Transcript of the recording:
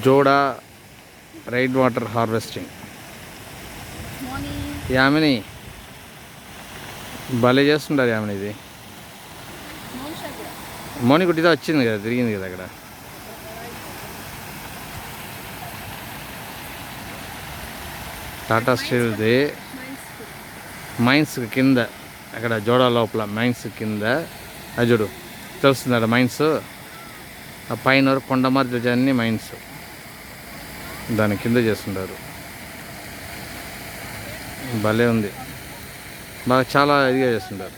జోడా rain water harvesting. Yamini భలే చేస్తుంటారు యామిని. ఇది మోని గుట్టితో వచ్చింది కదా, తిరిగింది కదా అక్కడ. టాటా స్టీల్ది మైన్స్ కింద, అక్కడ జోడా లోపల మైన్స్ కింద అది చూడు తెలుస్తుంది మైన్స్. ఆ పైన కొండ మధ్య అన్ని మైన్స్, దాని కింద చేస్తుంటారు. భలే ఉంది, బాగా చాలా ఇదిగా చేస్తుంటారు.